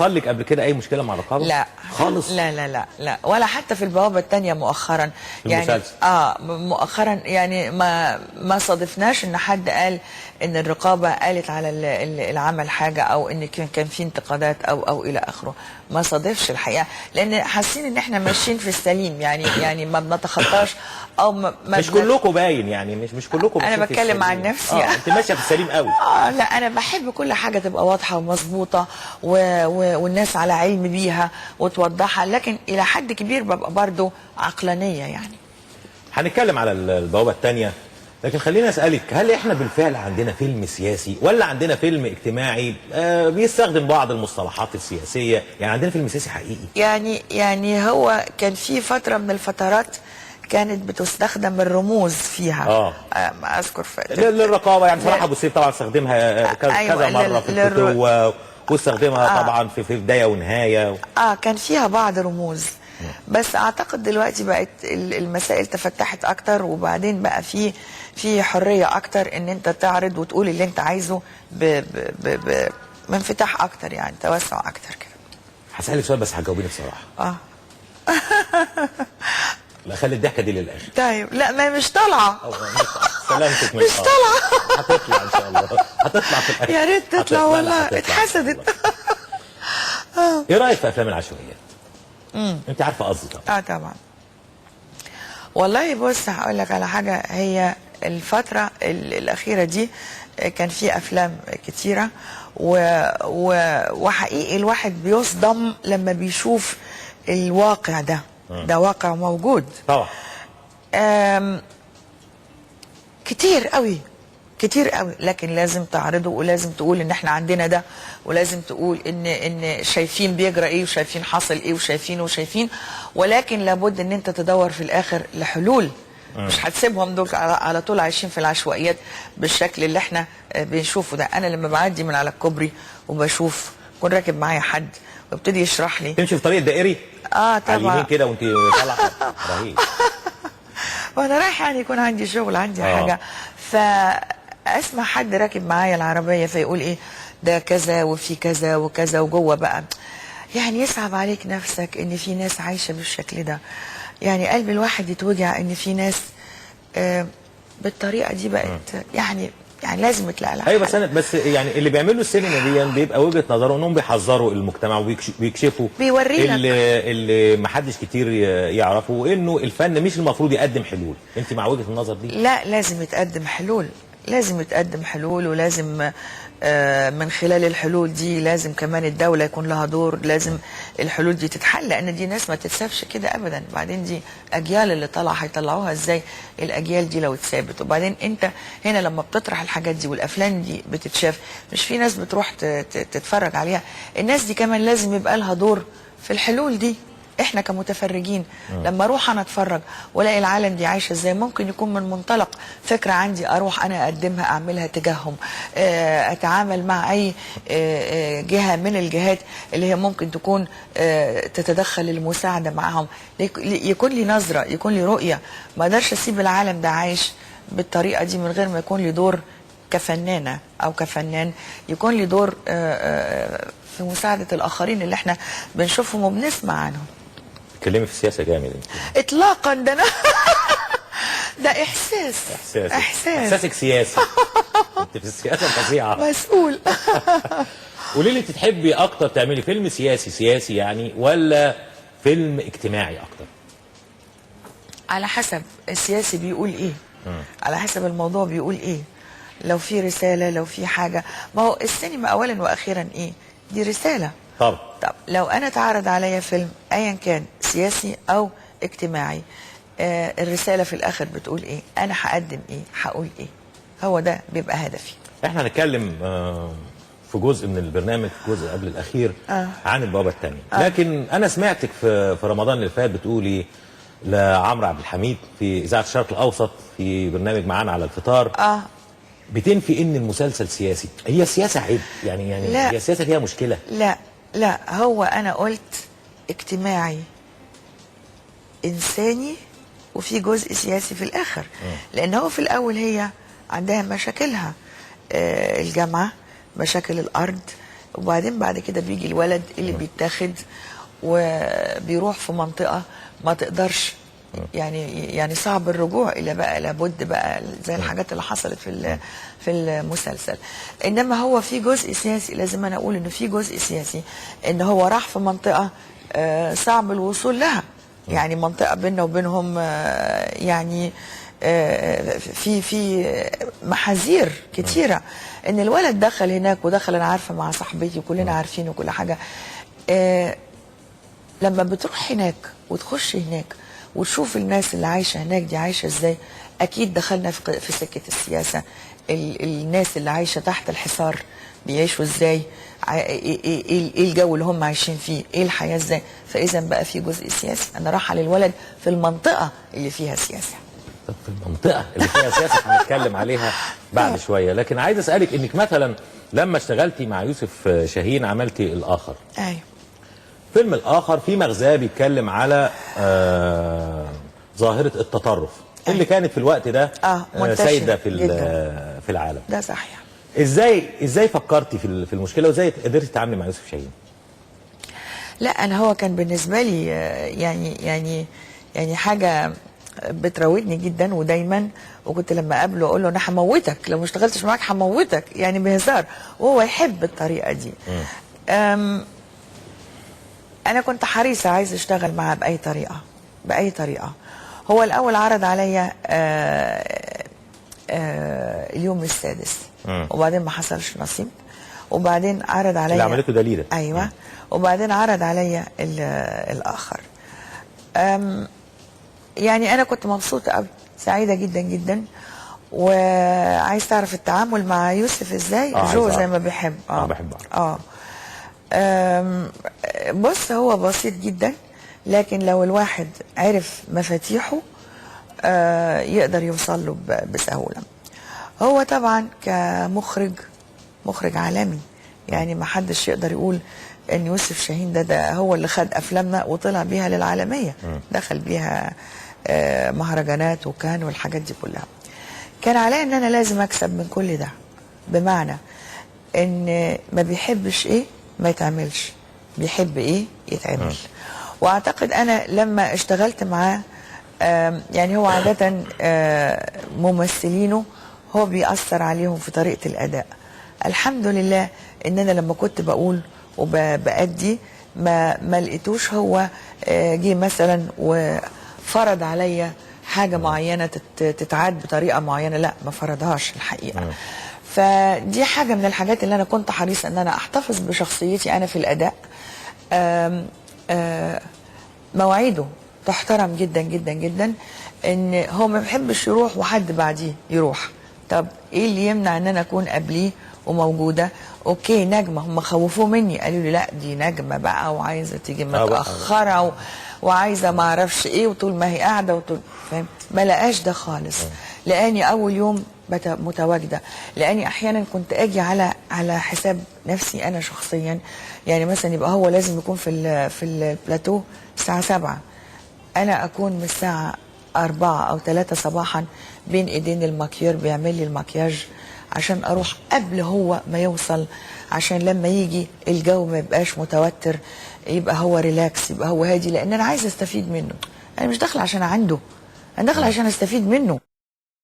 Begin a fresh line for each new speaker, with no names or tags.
حصل لك قبل كده اي مشكله مع الرقابه؟
لا
خالص.
لا ولا حتى في البوابه الثانيه مؤخرا يعني
المسلسل.
مؤخرا يعني ما صادفناش ان حد قال ان الرقابه قالت على العمل حاجه او ان كان في انتقادات او الى اخره. ما صادفش الحقيقه لان حاسين ان احنا ماشيين في السليم يعني ما بنتخطاش او ما
مش كلكم باين يعني مش كلكم.
انا بتكلم عن نفسي.
انت ماشيه في السليم قوي.
لا انا بحب كل حاجه تبقى واضحه ومظبوطه والناس على علم بيها وتوضحها، لكن الى حد كبير ببقى برضو عقلانيه يعني.
هنتكلم على البوابه الثانيه، لكن خليني اسالك، هل احنا بالفعل عندنا فيلم سياسي ولا عندنا فيلم اجتماعي بيستخدم بعض المصطلحات السياسيه؟ يعني عندنا فيلم سياسي حقيقي؟
يعني هو كان في فتره من الفترات كانت بتستخدم الرموز فيها. ما اذكر
للرقابه يعني صراحه ابو سيف طبعا استخدمها كذا مره في الفتوه، واستخدمها طبعا في بدايه ونهايه.
كان فيها بعض رموز، بس اعتقد دلوقتي بقت المسائل تفتحت اكتر، وبعدين بقى في حريه اكتر ان انت تعرض وتقول اللي انت عايزه بانفتاح اكتر، يعني توسع اكتر كده.
هسألك سؤال بس هتجاوبيني بصراحه. لا خلي الضحكه دي للاخر.
طيب لا ما مش طالعه.
سلامتك
مش طالعه.
هتطلع ان شاء الله، هتطلع في الاخر.
يا ريت تطلع والله، اتحسدت.
ايه رايك في افلام العشوائيات؟ انت عارفه قصدي طبعا.
طبعا. والله بص هقول لك على حاجه، هي الفتره الاخيره دي كان في افلام كتيره وحقيقي الواحد بيصدم لما بيشوف الواقع ده. ده واقع موجود
طبعا.
كتير قوي كتير قوي، لكن لازم تعرضه ولازم تقول ان احنا عندنا ده، ولازم تقول ان شايفين بيجرى ايه وشايفين حاصل ايه وشايفين، ولكن لابد ان انت تدور في الاخر لحلول. مش هتسيبهم دول على طول عايشين في العشوائيات بالشكل اللي احنا بنشوفه ده. انا لما بعدي من على الكوبري وبشوف يكون راكب معايا حد وابتدي يشرح لي.
تمشي في طريق الدائري؟
طبعا.
على اليمين كده وانت طالعه رهيب.
وانا رايح يعني يكون عندي شغل، عندي حاجه، فاسمع حد راكب معايا العربيه فيقول ايه ده كذا وفي كذا وكذا وجوه بقى، يعني يصعب عليك نفسك ان في ناس عايشه بالشكل ده. يعني قلب الواحد يتوجع ان في ناس بالطريقه دي بقت يعني لازم تلاقي لها.
ايوه بس يعني اللي بيعملوا السينما دي بيبقى وجهه نظرهم انهم بيحذروا المجتمع وبيكشفوا
بيورينا
اللي ما حدش كتير يعرفه، وانه الفن مش المفروض يقدم حلول. انت مع وجهه النظر دي؟
لا لازم يتقدم حلول، لازم يتقدم حلول، ولازم من خلال الحلول دي لازم كمان الدولة يكون لها دور. لازم الحلول دي تتحل، لأن دي ناس ما تتسابش كده أبدا. بعدين دي أجيال اللي طالعة هيطلعوها إزاي الأجيال دي لو اتثابت؟ وبعدين أنت هنا لما بتطرح الحاجات دي والأفلام دي بتتشاف، مش في ناس بتروح تتفرج عليها. الناس دي كمان لازم يبقى لها دور في الحلول دي. احنا كمتفرجين لما اروح انا اتفرج والاقي العالم دي عايشه ازاي، ممكن يكون من منطلق فكره عندي اروح انا اقدمها اعملها تجاههم، اتعامل مع اي جهه من الجهات اللي هي ممكن تكون تتدخل المساعده معهم، يكون لي نظره، يكون لي رؤيه. ما اقدرش اسيب العالم ده عايش بالطريقه دي من غير ما يكون لي دور كفنانه او كفنان، يكون لي دور في مساعده الاخرين اللي احنا بنشوفهم وبنسمع عنهم.
تتكلمي في السياسه جامد انت.
اطلاقا، ده انا ده احساس.
احساسك سياسي. انت في السياسه فظيعه.
مسؤول.
قولي لي، تحبي اكتر تعملي فيلم سياسي يعني ولا فيلم اجتماعي اكتر؟
على حسب السياسي بيقول ايه، على حسب الموضوع بيقول ايه. لو في رساله، لو في حاجه، ما هو السينما اولا واخيرا ايه؟ دي رساله.
طب
لو انا اتعرض عليا فيلم ايا كان سياسي او اجتماعي، الرساله في الاخر بتقول ايه؟ انا هقدم ايه؟ هقول ايه؟ هو ده بيبقى هدفي.
احنا هنتكلم في جزء من البرنامج، في جزء قبل الاخير عن البوابه الثانيه، لكن انا سمعتك في رمضان اللي فات بتقولي لعمرو عبد الحميد في اذاعه الشرق الاوسط في برنامج معانا على الفطار بتنفي ان المسلسل سياسي. هي السياسه عيب يعني
لا.
هي السياسه فيها مشكله؟
لا هو انا قلت اجتماعي انساني وفي جزء سياسي في الاخر. لان هو في الاول هي عندها مشاكلها، الجامعه، مشاكل الارض، وبعدين بعد كده بيجي الولد اللي بيتاخد وبيروح في منطقه ما تقدرش، يعني صعب الرجوع الى بقى، لابد بقى زي الحاجات اللي حصلت في المسلسل. انما هو في جزء سياسي، لازم انا اقول انه في جزء سياسي، ان هو راح في منطقه صعب الوصول لها، يعني منطقه بيننا وبينهم يعني في محاذير كتيره. ان الولد دخل هناك ودخل، انا عارفه مع صاحبتي وكلنا عارفين وكل حاجه. لما بتروح هناك وتخش هناك وتشوف الناس اللي عايشه هناك دي عايشه ازاي، اكيد دخلنا في سكه السياسه. الناس اللي عايشه تحت الحصار بيعيشوا ازاي، ايه الجو اللي هم عايشين فيه، ايه الحياه ازاي. فاذا بقى في جزء سياسي. انا رايحه للولد في المنطقه اللي فيها سياسه.
طب في المنطقه اللي فيها سياسه هنتكلم عليها بعد شويه، لكن عايز اسالك انك مثلا لما اشتغلتي مع يوسف شاهين عملتي الاخر.
ايوه.
فيلم الآخر في مغزاه بيتكلم على ظاهرة التطرف اللي كانت في الوقت ده سايدة في العالم.
ده صحيح.
ازاي فكرتي في المشكلة، وازاي قدرتي تتعاملي مع يوسف شاهين؟
لا انا هو كان بالنسبة لي يعني حاجة بتراودني جدا ودايما، وكنت لما اقابله اقول له انا هموتك لو ما اشتغلتش معاك، هموتك يعني بهزار، وهو يحب الطريقة دي. أنا كنت حريصة عايزة أشتغل معاه بأي طريقة. هو الأول عرض عليا اليوم السادس، وبعدين ما حصلش نصيب، وبعدين عرض عليا
اللي عملته دليلة.
أيوة. وبعدين عرض عليا الآخر. يعني أنا كنت مبسوطة قوي، سعيدة جدا جدا. وعايز تعرف التعامل مع يوسف ازاي؟ جو زي ما بيحب.
بحبها.
بص هو بسيط جدا، لكن لو الواحد عرف مفاتيحه يقدر يوصل له بسهولة. هو طبعا مخرج عالمي، يعني ما حدش يقدر يقول ان يوسف شاهين ده هو اللي خد افلامنا وطلع بيها للعالمية، دخل بيها مهرجانات وكان والحاجات دي كلها. كان عليا ان انا لازم اكسب من كل ده، بمعنى ان ما بيحبش ايه ما يتعملش، بيحب ايه يتعمل. واعتقد انا لما اشتغلت معاه يعني هو عادة ممثلينه هو بيأثر عليهم في طريقة الاداء. الحمد لله ان انا لما كنت بقول وبأدي ما لقيتوش هو جه مثلا وفرض عليا حاجة معينة تتعاد بطريقة معينة، لا ما فرضهاش الحقيقة. فدي حاجة من الحاجات اللي أنا كنت حريصة أن أنا أحتفظ بشخصيتي أنا في الأداء. مواعيده تحترم جدا جدا جدا، ان هو ما بيحبش يروح وحد بعديه يروح. طب ايه اللي يمنع ان انا اكون قبليه وموجوده؟ اوكي نجمه، هم خوفوه مني، قالوا لي لا دي نجمه بقى وعايزه تيجي متاخره وعايزه ما اعرفش ايه، وطول ما هي قاعده وطول فاهم. ما لقاش ده خالص، لاني اول يوم متواجده، لاني احيانا كنت اجي على حساب نفسي انا شخصيا. يعني مثلا يبقى هو لازم يكون في البلاتو الساعه 7، انا اكون من الساعه 4 أو 3 صباحا بين ايدين الماكير بيعمل لي المكياج، عشان اروح قبل هو ما يوصل، عشان لما يجي الجو ما يبقاش متوتر، يبقى هو ريلاكس، يبقى هو هادي، لان انا عايزه استفيد منه. انا مش داخله عشان عنده، انا داخله عشان استفيد منه.